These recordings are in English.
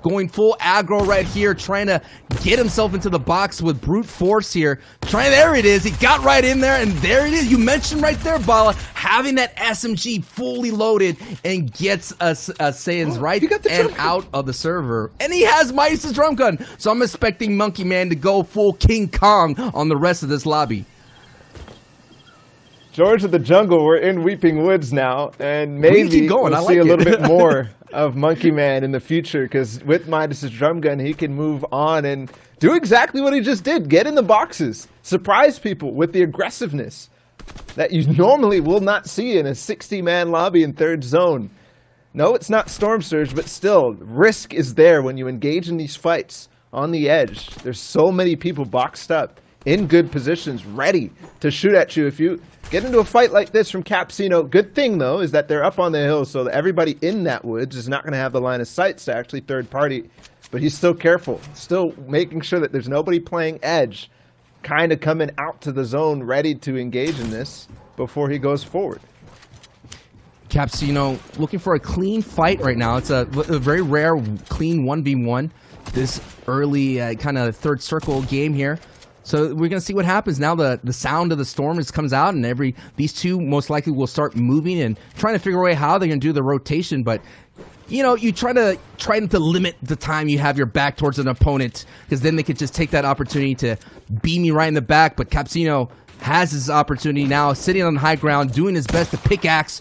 going full aggro right here, trying to get himself into the box with brute force here. There it is. He got right in there, and there it is. You mentioned right there, Bala, having that SMG fully loaded and gets us Saiyans right and out of the server. And he has Midas' drum gun. So I'm expecting Monkey Man to go full King Kong on the rest of this lobby. George of the Jungle, we're in Weeping Woods now, and maybe we'll see a little bit more of Monkey Man in the future, because with Midas' drum gun, he can move on and do exactly what he just did. Get in the boxes, surprise people with the aggressiveness that you normally will not see in a 60-man lobby in third zone. No, it's not Storm Surge, but still, risk is there when you engage in these fights on the edge. There's so many people boxed up in good positions, ready to shoot at you if you get into a fight like this from Capsino. Good thing, though, is that they're up on the hill, so that everybody in that woods is not going to have the line of sights to actually third party. But he's still careful, still making sure that there's nobody playing edge, kind of coming out to the zone ready to engage in this before he goes forward. Capsino looking for a clean fight right now. It's a very rare clean 1v1 this early kind of third circle game here. So we're going to see what happens now. The sound of the storm comes out, and these two most likely will start moving and trying to figure out how they're going to do the rotation. But, you know, you try to limit the time you have your back towards an opponent, because then they could just take that opportunity to beam you right in the back. But Capsino has his opportunity now, sitting on high ground, doing his best to pickaxe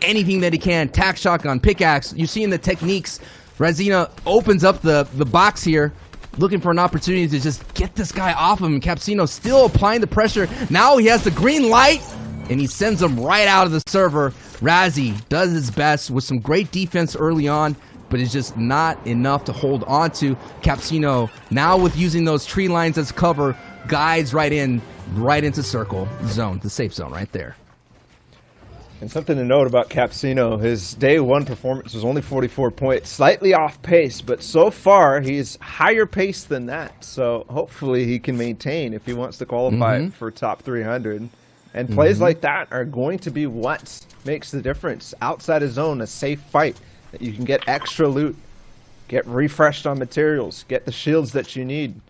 anything that he can. Tac shotgun, pickaxe. You're seeing the techniques. Razina opens up the box here, looking for an opportunity to just get this guy off him. Capsino still applying the pressure. Now he has the green light, and he sends him right out of the server. Razzie does his best with some great defense early on, but it's just not enough to hold on to. Capsino, now with using those tree lines as cover, guides right into circle zone, the safe zone right there. And something to note about Capsino, his day one performance was only 44 points, slightly off pace, but so far he's higher pace than that. So hopefully he can maintain if he wants to qualify for top 300. And plays like that are going to be what makes the difference. Outside of zone, a safe fight that you can get extra loot, get refreshed on materials, get the shields that you need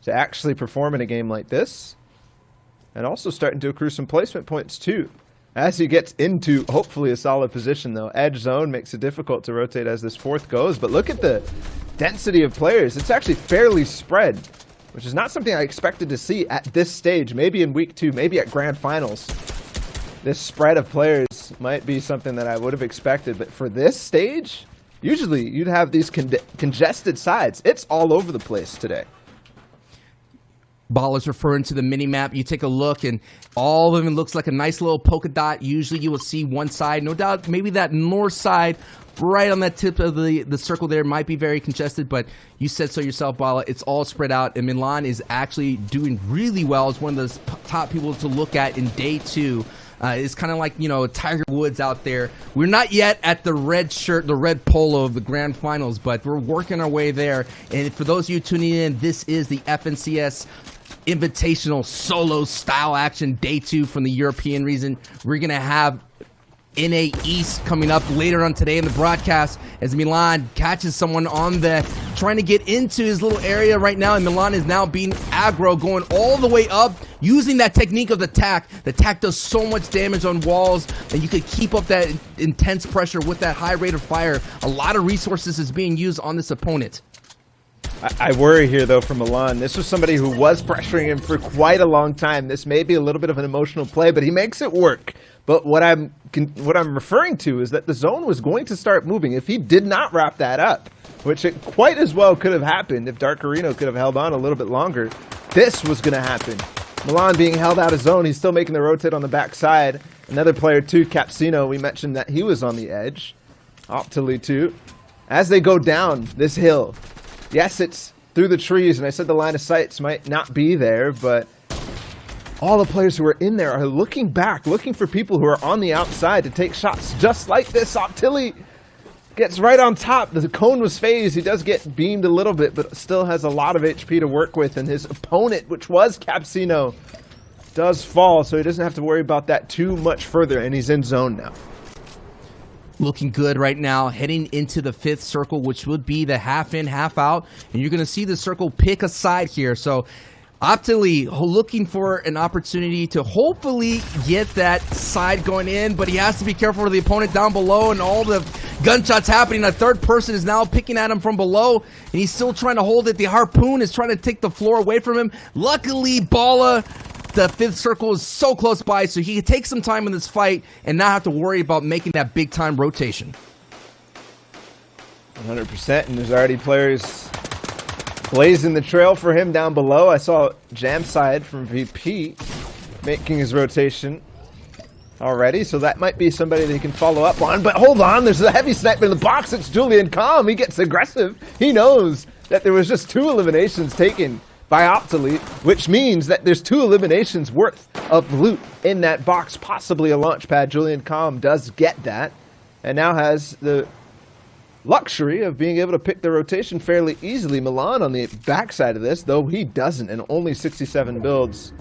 to actually perform in a game like this. And also starting to accrue some placement points too, as he gets into, hopefully, a solid position, though. Edge zone makes it difficult to rotate as this fourth goes. But look at the density of players. It's actually fairly spread, which is not something I expected to see at this stage. Maybe in week 2, maybe at grand finals. This spread of players might be something that I would have expected. But for this stage, usually you'd have these congested sides. It's all over the place today. Ball is referring to the mini-map. You take a look, and all of them looks like a nice little polka dot. Usually you will see one side. No doubt, maybe that north side, right on that tip of the circle there, might be very congested, but you said so yourself, Bala. It's all spread out, and Milan is actually doing really well. It's one of the top people to look at in day 2. It's kind of like, you know, Tiger Woods out there. We're not yet at the red shirt, the red polo of the grand finals, but we're working our way there. And for those of you tuning in, this is the FNCS Invitational solo style action day 2 from the European region. We're gonna have NA East coming up later on today in the broadcast, as Milan catches someone on trying to get into his little area right now, and Milan is now being aggro, going all the way up, using that technique of the tac. The tac does so much damage on walls, and you could keep up that intense pressure with that high rate of fire. A lot of resources is being used on this opponent. I worry here, though, for Milan. This was somebody who was pressuring him for quite a long time. This may be a little bit of an emotional play, but he makes it work. But what I'm referring to is that the zone was going to start moving if he did not wrap that up, which it quite as well could have happened if Dark Areno could have held on a little bit longer. This was going to happen. Milan being held out of zone. He's still making the rotate on the backside. Another player, too, Capsino, we mentioned that he was on the edge. Optily, too. As they go down this hill, yes, it's through the trees, and I said the line of sights might not be there, but all the players who are in there are looking back, looking for people who are on the outside to take shots just like this. Optili gets right on top. The cone was phased. He does get beamed a little bit, but still has a lot of HP to work with, and his opponent, which was Capsino, does fall, so he doesn't have to worry about that too much further, and he's in zone now. looking good right now, heading into the 5th circle, which would be the half in, half out. And you're going to see the circle pick a side here. So Optily looking for an opportunity to hopefully get that side going in, but he has to be careful for the opponent down below and all the gunshots happening. A third person is now picking at him from below, and he's still trying to hold it. The Harpoon is trying to take the floor away from him. Luckily, Bala, the 5th circle, is so close by, so he can take some time in this fight and not have to worry about making that big-time rotation. 100%, and there's already players blazing the trail for him down below. I saw Jamside from VP making his rotation already, so that might be somebody that he can follow up on. But hold on, there's a heavy sniper in the box. It's Julian Calm. He gets aggressive. He knows that there was just 2 eliminations taken by Optily, which means that there's 2 eliminations worth of loot in that box, possibly a launch pad. Julian Calm does get that, and now has the luxury of being able to pick the rotation fairly easily. Milan on the backside of this, though he doesn't, and only 67 builds.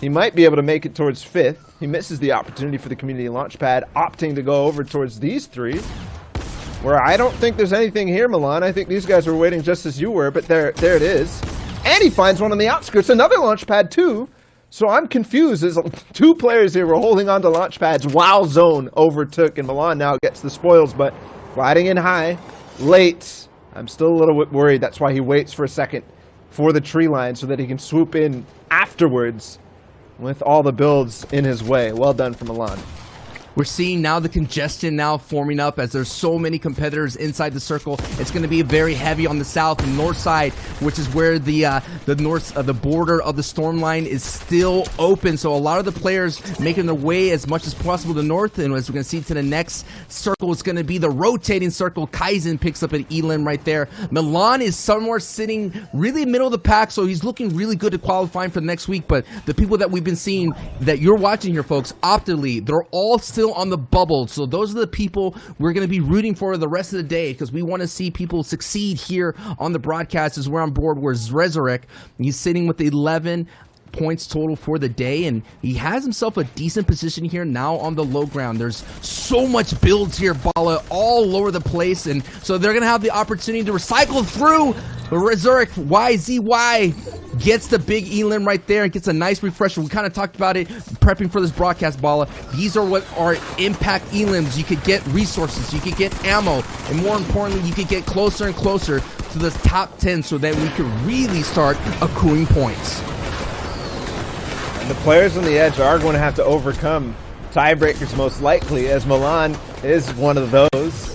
He might be able to make it towards 5th. He misses the opportunity for the community launch pad, opting to go over towards these 3, where I don't think there's anything here, Milan. I think these guys were waiting just as you were, but there it is. And he finds one on the outskirts, another launch pad too. So I'm confused. There's 2 players here were holding on to launch pads while Zone overtook, and Milan now gets the spoils, but riding in high, late. I'm still a little bit worried. That's why he waits for a second for the tree line so that he can swoop in afterwards with all the builds in his way. Well done from Milan. We're seeing now the congestion now forming up as there's so many competitors inside the circle. It's going to be very heavy on the south and north side, which is where the border of the storm line is still open. So a lot of the players making their way as much as possible to the north, and as we're going to see to the next circle, it's going to be the rotating circle. Kaizen picks up an Elim right there. Milan is somewhere sitting really middle of the pack, so he's looking really good to qualifying for the next week. But the people that we've been seeing that you're watching here, folks, Optily, they're all still on the bubble. So those are the people we're going to be rooting for the rest of the day, because we want to see people succeed here on the broadcast. As we're on board, where's Resurrect? He's sitting with 11 points total for the day, and he has himself a decent position here now on the low ground. There's so much builds here, Bala, all over the place, and so they're gonna have the opportunity to recycle through. Resurrect YZY gets the big Elim right there and gets a nice refresher. We kind of talked about it prepping for this broadcast, Bala. These are what are impact Elims. You could get resources, you could get ammo, and more importantly, you could get closer and closer to the top 10 so that we could really start accruing points. And the players on the edge are going to have to overcome tiebreakers most likely, as Milan is one of those.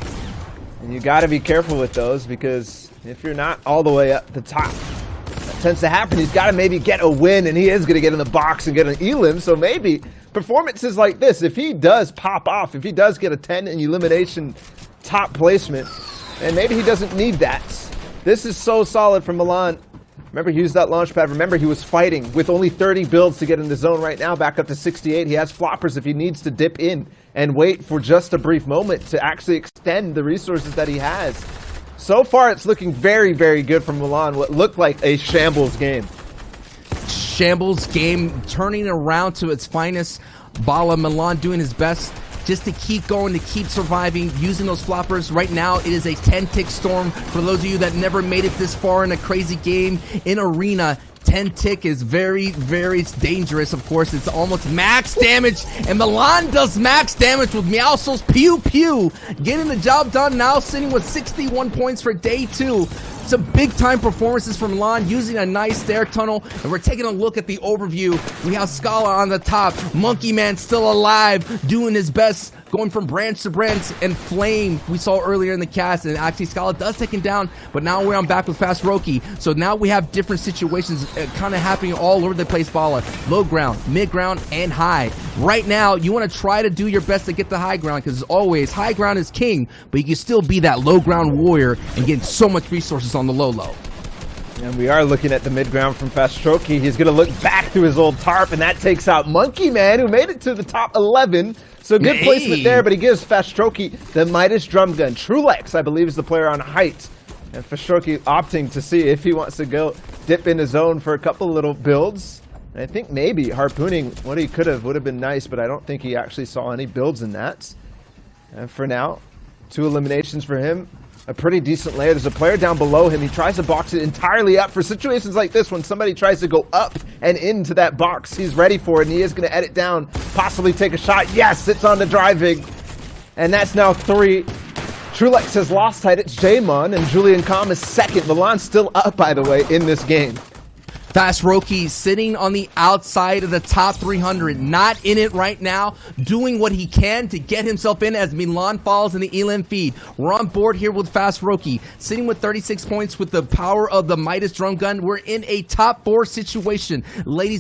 And you got to be careful with those, because if you're not all the way up the top, that tends to happen. He's got to maybe get a win, and he is going to get in the box and get an Elim. So maybe performances like this, if he does pop off, if he does get a 10 in elimination top placement, and maybe he doesn't need that. This is so solid from Milan. Remember, he used that launch pad. Remember, he was fighting with only 30 builds to get in the zone. Right now, back up to 68. He has floppers if he needs to dip in and wait for just a brief moment to actually extend the resources that he has. So far, it's looking very, very good from Milan. What looked like a shambles game. Shambles game turning around to its finest. Bala, Milan doing his best just to keep going, to keep surviving, using those floppers. Right now, it is a 10-tick storm. For those of you that never made it this far in a crazy game in Arena, 10-tick is very, very dangerous. Of course, it's almost max damage, and Milan does max damage with Meowso's Pew Pew, getting the job done now, sitting with 61 points for day 2. Some big-time performances from Milan, using a nice stair tunnel, and we're taking a look at the overview. We have Scala on the top, Monkey Man still alive, doing his best, going from branch to branch, and Flame we saw earlier in the cast, and actually Scala does take him down, but now we're on back with Fast Roki. So now we have different situations kind of happening all over the place, Bala. Low ground, mid ground, and high. Right now, you want to try to do your best to get the high ground, because as always, high ground is king, but you can still be that low ground warrior and get so much resources on the low. And we are looking at the mid ground from Fastroki. He's going to look back through his old tarp, and that takes out Monkey Man, who made it to the top 11. So good placement there, but he gives Fastroki the Midas drum gun. Trulex, I believe, is the player on height. And Fastroki opting to see if he wants to go dip in his zone for a couple little builds. And I think maybe harpooning what he could have would have been nice, but I don't think he actually saw any builds in that. And for now, 2 eliminations for him. A pretty decent layer. There's a player down below him. He tries to box it entirely up. For situations like this, when somebody tries to go up and into that box, he's ready for it, and he is going to edit down, possibly take a shot. Yes, it's on the driving. And that's now 3. Trulex has lost tight. It's Jamon, and Julian Com is second. Milan's still up, by the way, in this game. Fast Roki sitting on the outside of the top 300, not in it right now, doing what he can to get himself in as Milan falls in the Elam feed. We're on board here with Fast Roki, sitting with 36 points with the power of the Midas drum gun. We're in a top 4 situation, ladies and